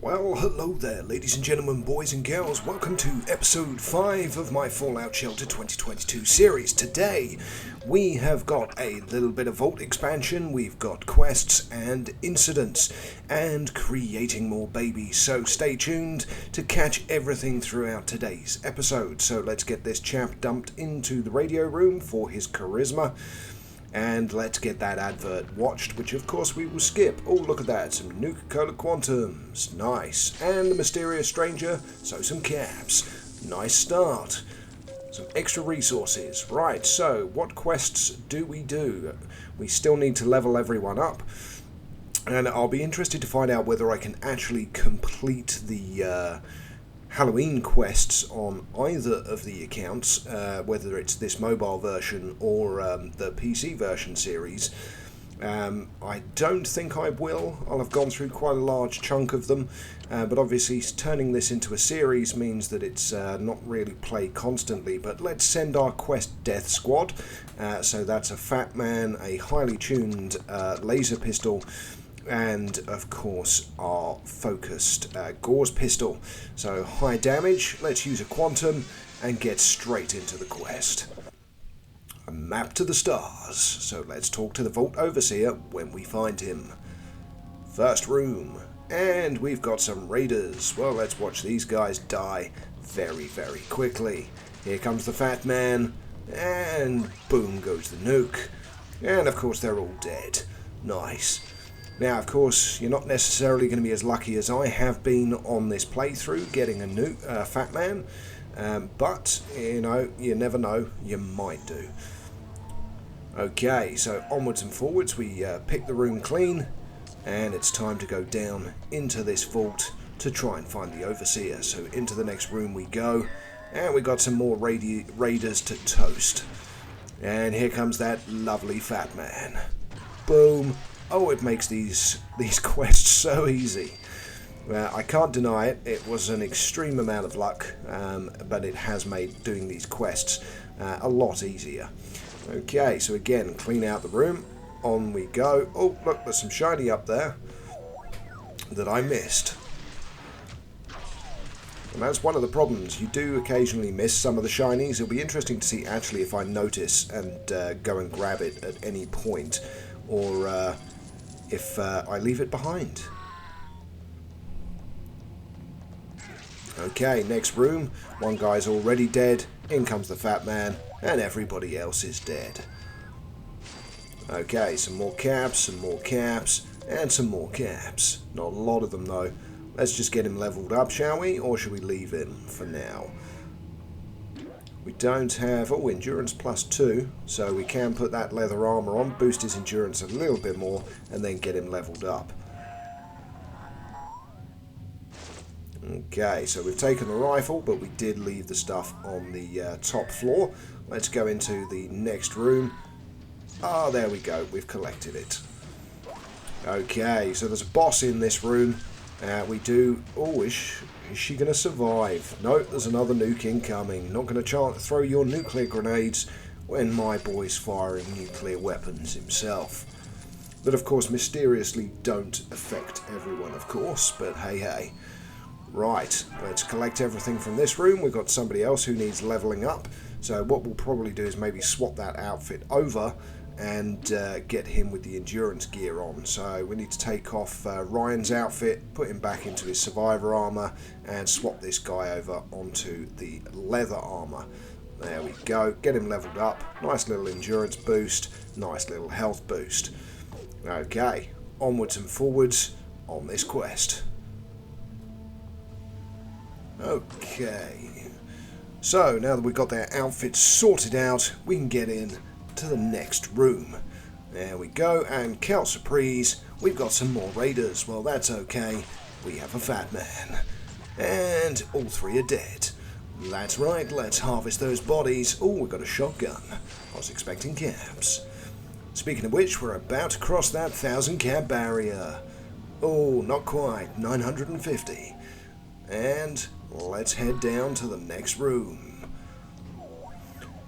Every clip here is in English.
Well, hello there, ladies and gentlemen, boys and girls. Welcome to episode 5 of my Fallout Shelter 2022 series. Today, we have got a little bit of vault expansion, we've got quests and incidents, and creating more babies. So stay tuned to catch everything throughout today's episode. So let's get this chap dumped into the radio room for his charisma. And let's get that advert watched, which of course we will skip. Oh, look at that, some Nuka-Cola Quantums. Nice. And the mysterious stranger, so some caps. Nice start. Some extra resources. Right, so what quests do? We still need to level everyone up. And I'll be interested to find out whether I can actually complete the Halloween quests on either of the accounts, whether it's this mobile version or the PC version series. I don't think I will. I'll have gone through quite a large chunk of them, but obviously turning this into a series means that it's not really played constantly. But let's send our quest Death Squad. So that's a Fat Man, a highly tuned laser pistol, and of course our focused Gauze pistol. So high damage, let's use a quantum and get straight into the quest. A map to the stars, so let's talk to the Vault Overseer when we find him. First room, and we've got some raiders. Well, let's watch these guys die very, very quickly. Here comes the Fat Man, and boom goes the nuke. And of course they're all dead. Nice. Now, of course, you're not necessarily going to be as lucky as I have been on this playthrough getting a Fat Man, but, you know, you never know, you might do. Okay, so onwards and forwards, we pick the room clean, and it's time to go down into this vault to try and find the Overseer. So into the next room we go, and we got some more raiders to toast. And here comes that lovely Fat Man. Boom. Oh, it makes these quests so easy. I can't deny it. It was an extreme amount of luck, but it has made doing these quests a lot easier. Okay, so again, clean out the room. On we go. Oh, look, there's some shiny up there that I missed. And that's one of the problems. You do occasionally miss some of the shinies. It'll be interesting to see actually if I notice and go and grab it at any point, or if I leave it behind. Okay, next room. One guy's already dead. In comes the Fat Man, and everybody else is dead. Okay, some more caps, and some more caps. Not a lot of them though. Let's just get him leveled up, shall we? Or should we leave him for now? We don't have, endurance +2, so we can put that leather armor on, boost his endurance a little bit more, and then get him leveled up. Okay, so we've taken the rifle, but we did leave the stuff on the top floor. Let's go into the next room. Ah, there we go, we've collected it. Okay, so there's a boss in this room. Is she going to survive? No, there's another nuke incoming. Not going to throw your nuclear grenades when my boy's firing nuclear weapons himself. That, of course, mysteriously don't affect everyone, of course, but hey, hey. Right, let's collect everything from this room. We've got somebody else who needs leveling up, so what we'll probably do is maybe swap that outfit over and get him with the endurance gear on. So we need to take off Ryan's outfit, put him back into his survivor armor, and swap this guy over onto the leather armor. There we go, get him leveled up. Nice little endurance boost, nice little health boost. Okay, onwards and forwards on this quest. Okay, so now that we've got their outfits sorted out, we can get in to the next room. There we go, and Cal Surprise, we've got some more raiders. Well, that's okay, we have a Fat Man, and all three are dead. That's right, let's harvest those bodies. Oh, we've got a shotgun. I was expecting caps. Speaking of which, we're about to cross that 1,000 cap barrier. Oh, not quite, 950. And let's head down to the next room.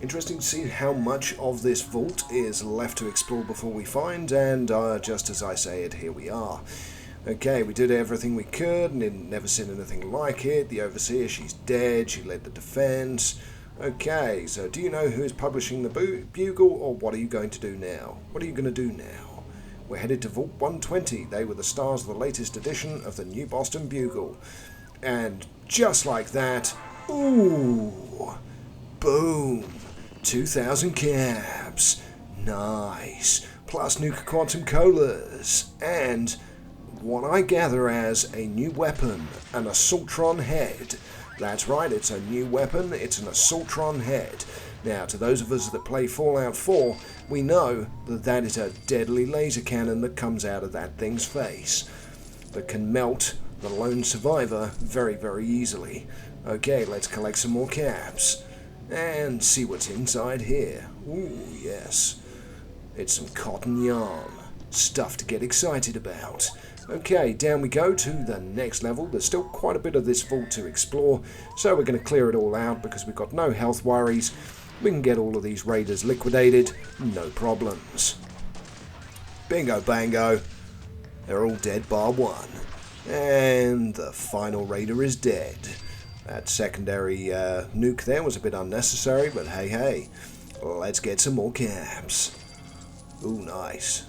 Interesting to see how much of this vault is left to explore before we find, and just as I say it, here we are. Okay, we did everything we could and never seen anything like it. The Overseer, she's dead. She led the defense. Okay, so do you know who is publishing the Bugle, or what are you going to do now? What are you going to do now? We're headed to Vault 120. They were the stars of the latest edition of the New Boston Bugle. And just like that, ooh, boom, 2,000 caps. Nice. Plus Nuka Quantum Colas. And what I gather as a new weapon, an ASSAULTRON head. That's right, it's a new weapon, it's an ASSAULTRON head. Now, to those of us that play Fallout 4, we know that that is a deadly laser cannon that comes out of that thing's face, that can melt the lone survivor very, very easily. Okay, let's collect some more caps, and see what's inside here. Ooh, yes. It's some cotton yarn. Stuff to get excited about. Okay, down we go to the next level. There's still quite a bit of this vault to explore, so we're going to clear it all out because we've got no health worries. We can get all of these raiders liquidated, no problems. Bingo bango. They're all dead bar one. And the final raider is dead. That secondary nuke there was a bit unnecessary, but hey hey. Let's get some more caps. Ooh, nice.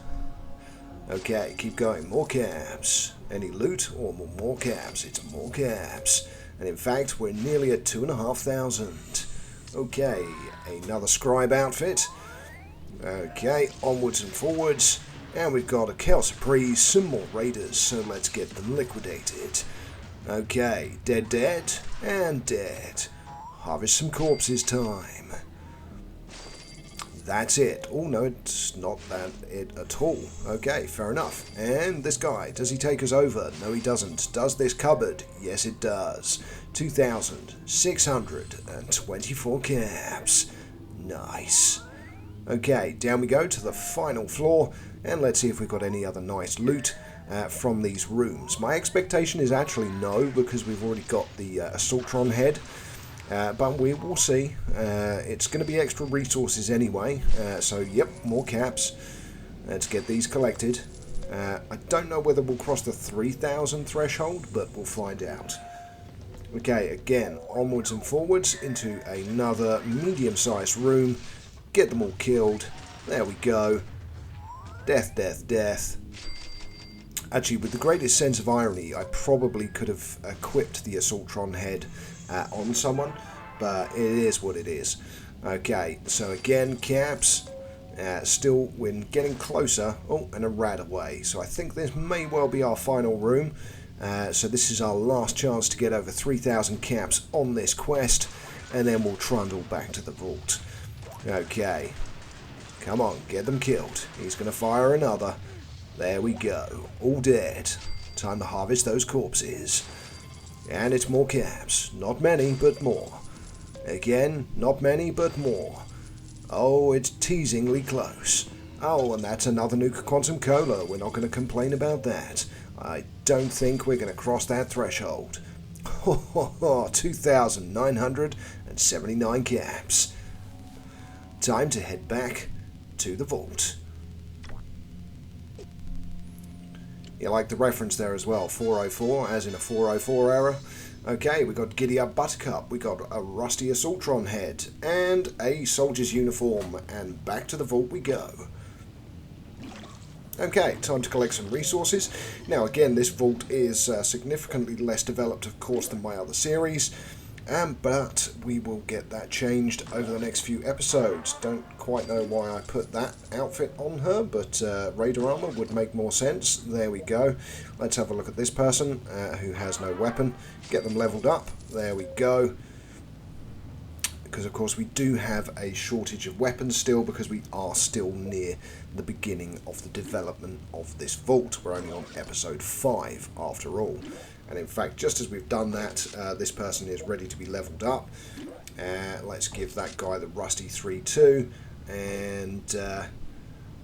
Okay, keep going. More caps. Any loot? Or more caps? It's more caps. And in fact, we're nearly at 2,500. Okay, another scribe outfit. Okay, onwards and forwards. And we've got a Kel Surprise, some more raiders, so let's get them liquidated. Okay, dead, and dead. Harvest some corpses time. That's it. Oh, no, it's not that it at all. Okay, fair enough. And this guy, does he take us over? No, he doesn't. Does this cupboard? Yes, it does. 2,624 caps. Nice. Okay, down we go to the final floor, and let's see if we've got any other nice loot from these rooms. My expectation is actually no, because we've already got the ASSAULTRON head. But we will see. It's going to be extra resources anyway. So, yep, more caps. Let's get these collected. I don't know whether we'll cross the 3,000 threshold, but we'll find out. Okay, again, onwards and forwards into another medium-sized room. Get them all killed. There we go. Death, death, death. Actually, with the greatest sense of irony, I probably could have equipped the ASSAULTRON head on someone, but it is what it is. Okay, so again, caps. Still, we're getting closer. Oh, and a rat away. So I think this may well be our final room. So this is our last chance to get over 3,000 caps on this quest, and then we'll trundle back to the vault. Okay. Come on, get them killed. He's going to fire another. There we go. All dead. Time to harvest those corpses. And it's more caps. Not many, but more. Again, not many, but more. Oh, it's teasingly close. Oh, and that's another Nuka Quantum Cola. We're not going to complain about that. I don't think we're going to cross that threshold. 2,979 caps. Time to head back to the vault. You like the reference there as well, 404, as in a 404 error. Okay, we got Giddy Up Buttercup, we got a rusty ASSAULTRON head, and a soldier's uniform, and back to the vault we go. Okay, time to collect some resources. Now again, this vault is significantly less developed, of course, than my other series, but we will get that changed over the next few episodes. Don't quite know why I put that outfit on her, but Raider armor would make more sense. There we go. Let's have a look at this person who has no weapon. Get them leveled up. There we go. Because of course we do have a shortage of weapons still, because we are still near the beginning of the development of this vault. We're only on episode 5 after all. And in fact, just as we've done that, this person is ready to be leveled up. Let's give that guy the Rusty 3-2, and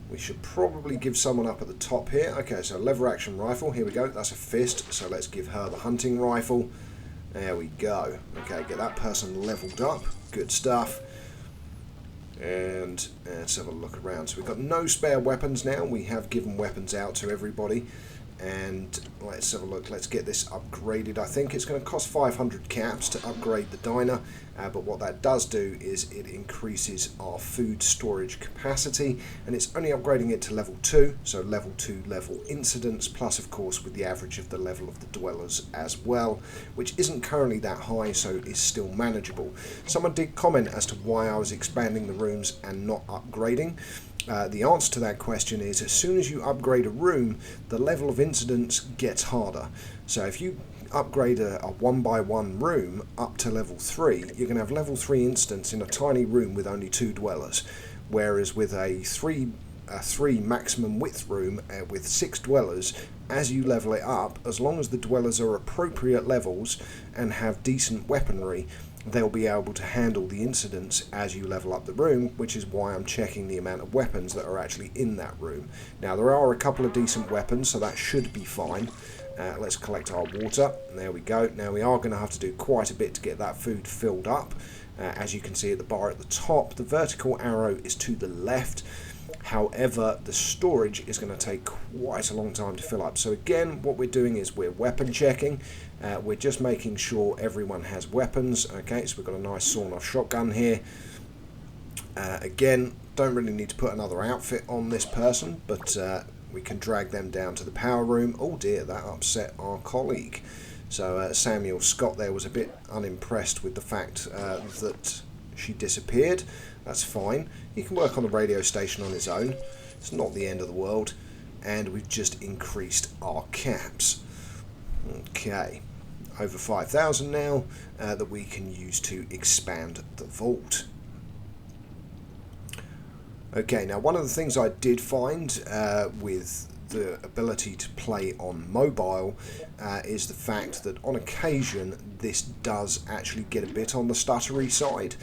we should probably give someone up at the top here. Okay, so lever action rifle, here we go, that's a fist, so let's give her the hunting rifle. There we go. Okay, get that person leveled up, good stuff. And let's have a look around. So we've got no spare weapons now. We have given weapons out to everybody. And let's have a look. Let's get this upgraded. I think it's going to cost 500 caps to upgrade the diner, but what that does do is it increases our food storage capacity, and it's only upgrading it to level 2, so level 2 level incidents, plus of course with the average of the level of the dwellers as well, which isn't currently that high, so is still manageable. Someone did comment as to why I was expanding the rooms and not upgrading. The answer to that question is, as soon as you upgrade a room, the level of incidents gets harder. So if you upgrade a 1x1 room up to level 3, you're going to have level 3 incidents in a tiny room with only 2 dwellers. Whereas with a 3 maximum width room with 6 dwellers, as you level it up, as long as the dwellers are appropriate levels and have decent weaponry, they'll be able to handle the incidents as you level up the room, which is why I'm checking the amount of weapons that are actually in that room. Now, there are a couple of decent weapons, so that should be fine. Let's collect our water. There we go. Now, we are going to have to do quite a bit to get that food filled up. As you can see at the bar at the top, the vertical arrow is to the left. However, the storage is going to take quite a long time to fill up. So again, what we're doing is we're weapon checking. We're just making sure everyone has weapons. Okay, so we've got a nice sawn-off shotgun here. Again, don't really need to put another outfit on this person, but we can drag them down to the power room. Oh dear, that upset our colleague. So Samuel Scott there was a bit unimpressed with the fact that she disappeared. That's fine. He can work on the radio station on his own. It's not the end of the world. And we've just increased our caps. Okay. Over 5,000 now that we can use to expand the vault. Okay, now one of the things I did find with the ability to play on mobile is the fact that on occasion this does actually get a bit on the stuttery side.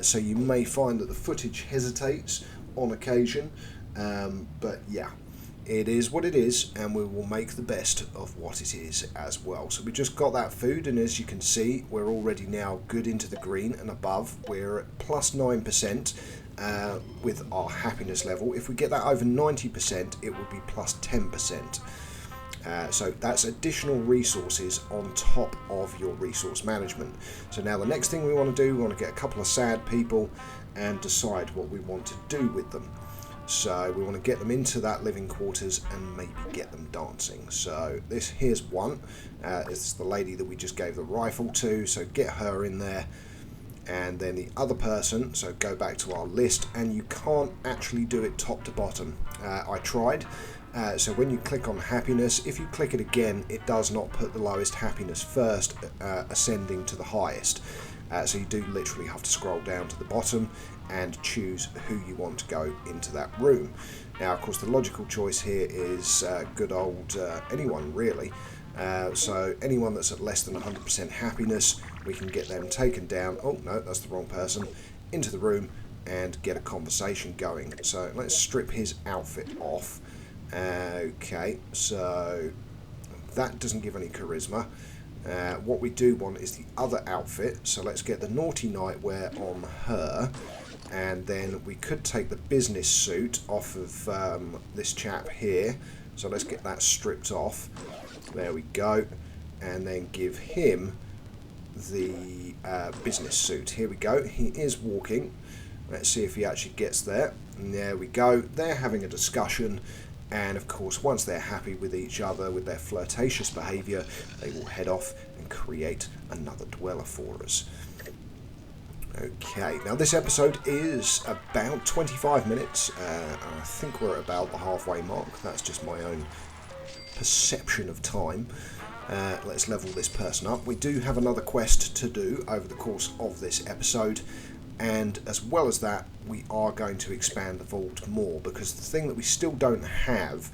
So you may find that the footage hesitates on occasion, but yeah, it is what it is, and we will make the best of what it is as well. So we just got that food, and as you can see, we're already now good into the green and above. We're at plus 9% with our happiness level. If we get that over 90%, it would be plus 10%. So that's additional resources on top of your resource management. So now the next thing we want to do, we want to get a couple of sad people and decide what we want to do with them. So we want to get them into that living quarters and maybe get them dancing. So here's one. It's the lady that we just gave the rifle to, so get her in there. And then the other person, so go back to our list, and you can't actually do it top to bottom. I tried. So when you click on happiness, if you click it again, it does not put the lowest happiness first, ascending to the highest. So you do literally have to scroll down to the bottom and choose who you want to go into that room. Now, of course, the logical choice here is good old anyone, really. So anyone that's at less than 100% happiness, we can get them taken down. Oh, no, that's the wrong person. Into the room and get a conversation going. So let's strip his outfit off. Okay, so that doesn't give any charisma. What we do want is the other outfit, so let's get the naughty nightwear on her, and then we could take the business suit off of this chap here, so let's get that stripped off. There we go, and then give him the business suit. Here we go, he is walking. Let's see if he actually gets there. And there we go, they're having a discussion. And of course, once they're happy with each other, with their flirtatious behaviour, they will head off and create another dweller for us. Okay, now this episode is about 25 minutes. I think we're at about the halfway mark. That's just my own perception of time. Let's level this person up. We do have another quest to do over the course of this episode. And as well as that, we are going to expand the vault more, because the thing that we still don't have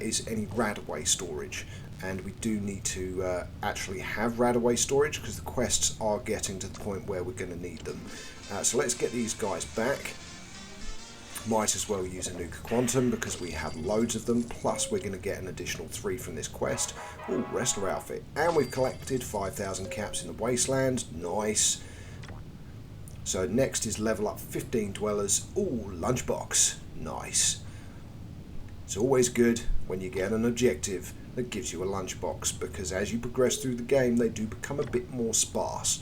is any RAD-away storage, and we do need to actually have RAD-away storage, because the quests are getting to the point where we're going to need them. So let's get these guys back. Might as well use a nuke quantum because we have loads of them, plus we're going to get an additional 3 from this quest. Ooh, wrestler outfit. And we've collected 5,000 caps in the wasteland. Nice. So next is level up 15 dwellers. Ooh, lunchbox. Nice. It's always good when you get an objective that gives you a lunchbox, because as you progress through the game they do become a bit more sparse.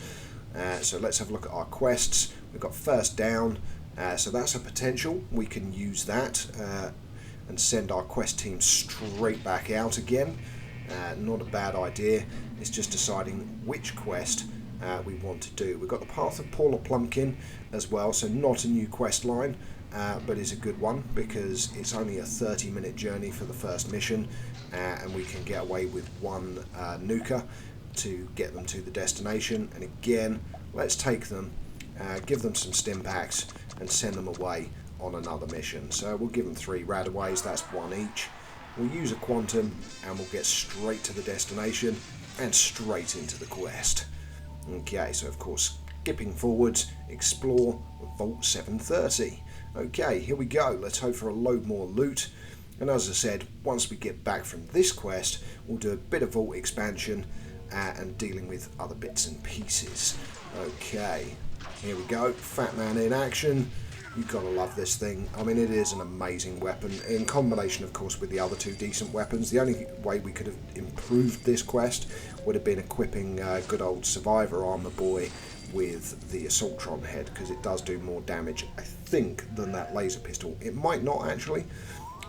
So let's have a look at our quests. We've got first down, so that's a potential. We can use that and send our quest team straight back out again. Not a bad idea. It's just deciding which quest we want to do. We've got the Path of Paula Plumpkin as well, so not a new quest line, but is a good one because it's only a 30-minute journey for the first mission, and we can get away with one nuker to get them to the destination. And again, let's take them, give them some stim packs and send them away on another mission. So we'll give them 3 radaways, that's 1 each. We'll use a quantum and we'll get straight to the destination and straight into the quest. Okay, so of course, skipping forwards, explore Vault 730. Okay, here we go. Let's hope for a load more loot. And as I said, once we get back from this quest, we'll do a bit of Vault expansion and dealing with other bits and pieces. Okay, here we go. Fat Man in action. You've got to love this thing. I mean, it is an amazing weapon, in combination, of course, with the other 2 decent weapons. The only way we could have improved this quest would have been equipping good old Survivor Armor Boy with the ASSAULTRON head, because it does do more damage, I think, than that laser pistol. It might not, actually.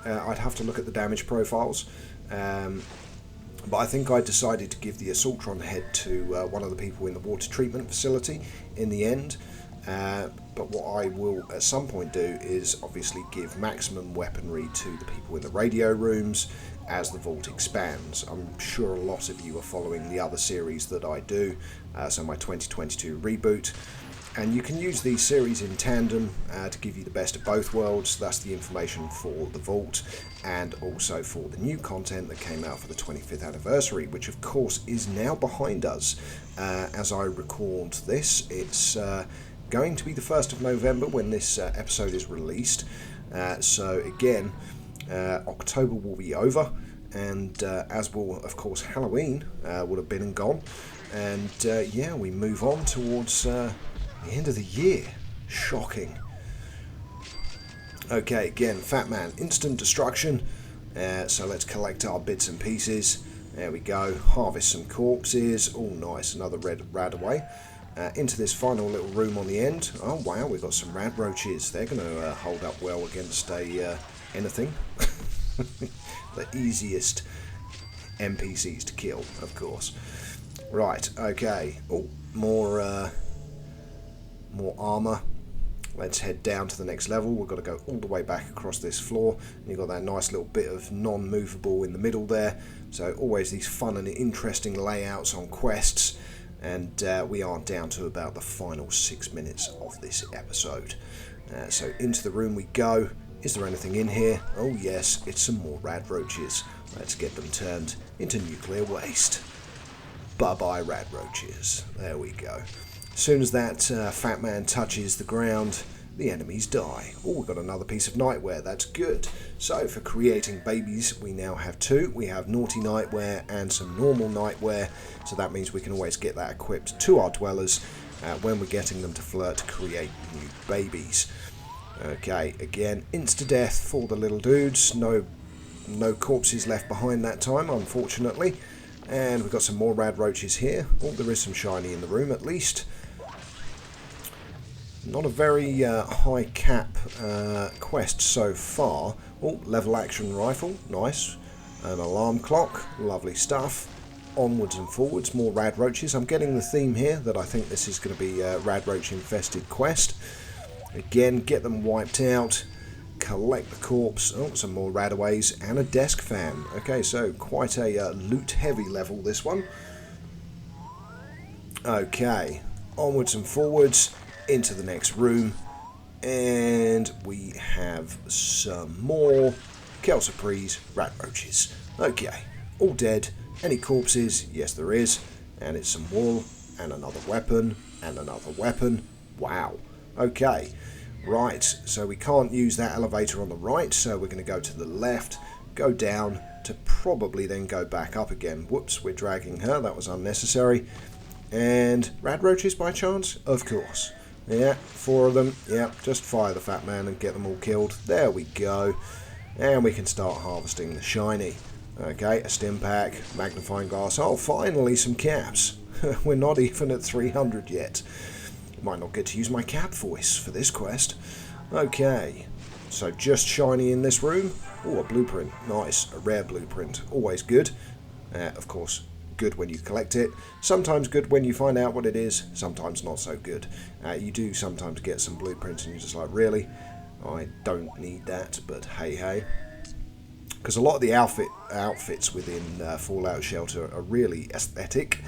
I'd have to look at the damage profiles. But I think I decided to give the ASSAULTRON head to one of the people in the water treatment facility in the end. But what I will at some point do is obviously give maximum weaponry to the people in the radio rooms as the vault expands. I'm sure a lot of you are following the other series that I do, so my 2022 reboot. And you can use these series in tandem to give you the best of both worlds. That's the information for the vault and also for the new content that came out for the 25th anniversary, which of course is now behind us. As I record this, it's going to be the 1st of November when this episode is released. So again, October will be over, and as will of course Halloween will have been and gone, and yeah, we move on towards the end of the year. Shocking. Okay, again, Fat Man, instant destruction. So let's collect our bits and pieces. There we go. Harvest some corpses. Oh, nice. Another red radaway. Into this final little room on the end. Oh, wow. We've got some rad roaches. They're going to hold up well against anything. The easiest NPCs to kill, of course. Right. Okay. Oh, more armor. Let's head down to the next level. We've got to go all the way back across this floor. And you've got that nice little bit of non-movable in the middle there. So always these fun and interesting layouts on quests. And we are down to about the final 6 minutes of this episode. So into the room we go. Is there anything in here? Oh yes, it's some more rad roaches. Let's get them turned into nuclear waste. Bye-bye rad roaches. There we go. As soon as that Fat Man touches the ground, the enemies die. Oh, we've got another piece of nightwear. That's good. So for creating babies, we now have 2. We have naughty nightwear and some normal nightwear. So that means we can always get that equipped to our dwellers when we're getting them to flirt to create new babies. Okay, again, insta-death for the little dudes. No corpses left behind that time, unfortunately. And we've got some more rad roaches here. Oh, there is some shiny in the room at least. Not a very high cap quest so far. Oh, level action rifle, nice. An alarm clock, lovely stuff. Onwards and forwards, more rad roaches. I'm getting the theme here that I think this is going to be a rad roach infested quest. Again, get them wiped out. Collect the corpse. Oh, some more radaways and a desk fan. Okay, so quite a loot heavy level this one. Okay, onwards and forwards into the next room, and we have some more Kelsoprees rat roaches. Okay, all dead. Any corpses? Yes, there is. And it's some wool and another weapon and another weapon. Wow. Okay. Right, so we can't use that elevator on the right, so we're going to go to the left, go down to probably then go back up again. Whoops, we're dragging her, that was unnecessary. And rad roaches by chance? Of course. Yeah, 4 of them. Yeah, just fire the Fat Man and get them all killed. There we go. And we can start harvesting the shiny. Okay, a stim pack, magnifying glass. Oh, finally some caps. We're not even at 300 yet. Might not get to use my cap voice for this quest. Okay, so just shiny in this room. Oh, a blueprint. Nice, a rare blueprint. Always good. Of course, good when you collect it. Sometimes good when you find out what it is. Sometimes not so good. You do sometimes get some blueprints and you're just like, really? I don't need that, but hey, hey. Because a lot of the outfits within Fallout Shelter are really aesthetic.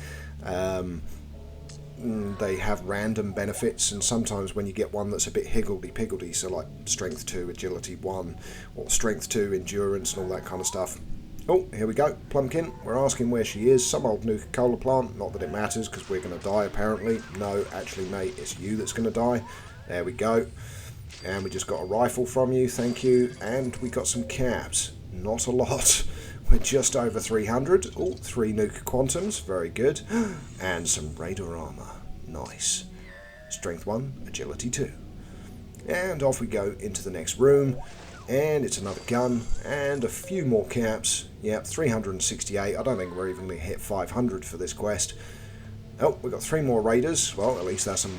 They have random benefits, and sometimes when you get one that's a bit higgledy-piggledy, so like Strength 2, Agility 1, or Strength 2, Endurance, and all that kind of stuff. Oh, here we go. Plumpkin, we're asking where she is. Some old Nuka-Cola plant. Not that it matters, because we're going to die, apparently. No, actually, mate, it's you that's going to die. There we go. And we just got a rifle from you, thank you. And we got some caps. Not a lot. We're just over 300. Oh, 3 Nuka Quantums. Very good. And some Raider armor. Nice. Strength 1, Agility 2. And off we go into the next room. And it's another gun. And a few more caps. Yep, 368. I don't think we're even going to hit 500 for this quest. Oh, we've got 3 more Raiders. Well, at least there's some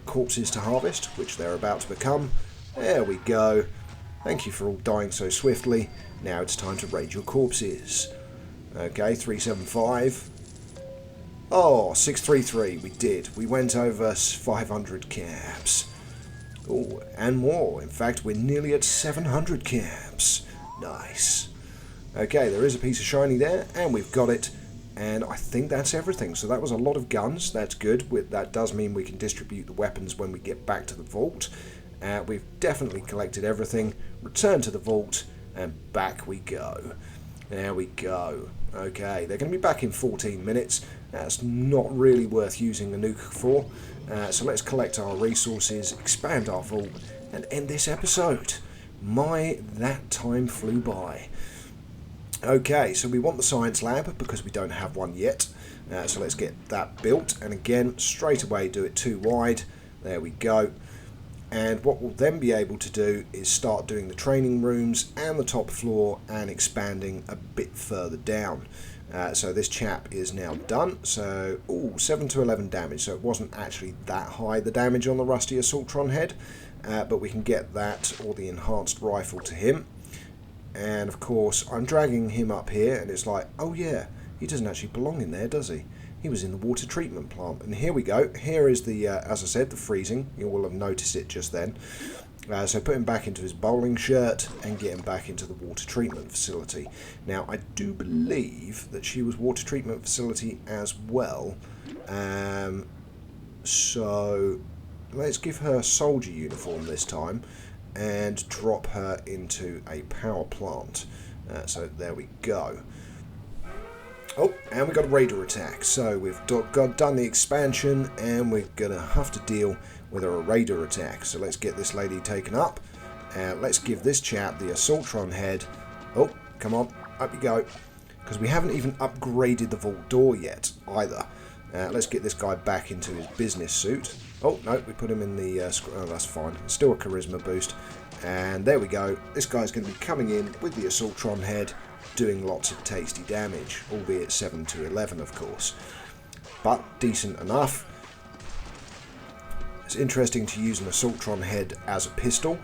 corpses to harvest, which they're about to become. There we go. Thank you for all dying so swiftly. Now it's time to raid your corpses. Okay, 375. Oh, 633. We did. We went over 500 caps. Oh, and more. In fact, we're nearly at 700 caps. Nice. Okay, there is a piece of shiny there, and we've got it. And I think that's everything. So that was a lot of guns. That's good. That does mean we can distribute the weapons when we get back to the vault. We've definitely collected everything. Return to the vault, and back we go. There we go. Okay, they're going to be back in 14 minutes. That's not really worth using the nuke for. So let's collect our resources, expand our vault, and end this episode. That time flew by. Okay, so we want the science lab because we don't have one yet. So let's get that built. And again, straight away do it 2 wide. There we go. And what we'll then be able to do is start doing the training rooms and the top floor and expanding a bit further down. So this chap is now done. So, 7 to 11 damage. So it wasn't actually that high, the damage on the rusty ASSAULTRON head. But we can get that or the enhanced rifle to him. And of course, I'm dragging him up here and it's like, oh yeah, he doesn't actually belong in there, does he? He was in the water treatment plant. And here we go. Here is the, as I said, the freezing. You will have noticed it just then. So put him back into his bowling shirt and get him back into the water treatment facility. Now, I do believe that she was water treatment facility as well. So let's give her a soldier uniform this time and drop her into a power plant. So there we go. Oh, and we got a raider attack. So we've done the expansion and we're going to have to deal with a raider attack. So let's get this lady taken up. Let's give this chap the ASSAULTRON head. Oh, come on, up you go. Because we haven't even upgraded the vault door yet either. Let's get this guy back into his business suit. Oh, no, we put him in the... oh, that's fine. Still a charisma boost. And there we go. This guy's going to be coming in with the ASSAULTRON head, doing lots of tasty damage, albeit 7 to 11, of course. But decent enough. It's interesting to use an ASSAULTRON head as a pistol,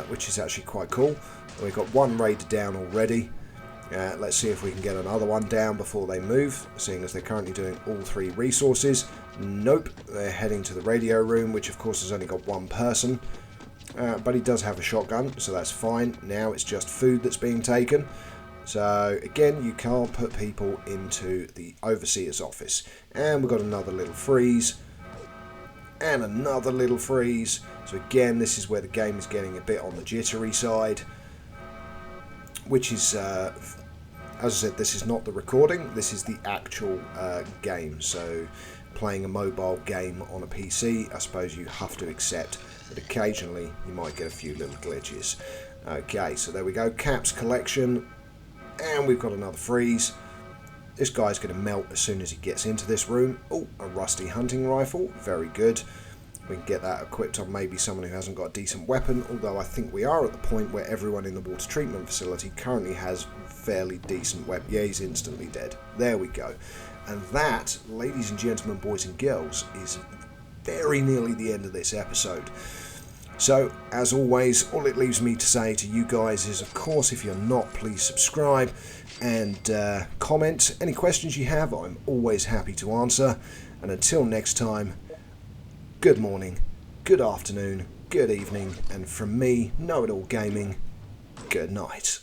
which is actually quite cool. We've got 1 raider down already. Let's see if we can get another one down before they move, seeing as they're currently doing all 3 resources. Nope, they're heading to the radio room, which of course has only got 1 person. But he does have a shotgun, so that's fine. Now it's just food that's being taken. So again, you can't put people into the overseer's office. And we've got another little freeze. And another little freeze. So again, this is where the game is getting a bit on the jittery side. Which is, as I said, this is not the recording. This is the actual game. So playing a mobile game on a PC, I suppose you have to accept that occasionally you might get a few little glitches. Okay, so there we go. Caps collection. And we've got another freeze. This guy's going to melt as soon as he gets into this room. Oh, a rusty hunting rifle. Very good. We can get that equipped on maybe someone who hasn't got a decent weapon, although I think we are at the point where everyone in the water treatment facility currently has fairly decent weapon. Yeah, he's instantly dead. There we go. And that, ladies and gentlemen, boys and girls, is very nearly the end of this episode. So, as always, all it leaves me to say to you guys is, of course, if you're not, please subscribe and comment. Any questions you have, I'm always happy to answer. And until next time, good morning, good afternoon, good evening, and from me, Know It All Gaming, good night.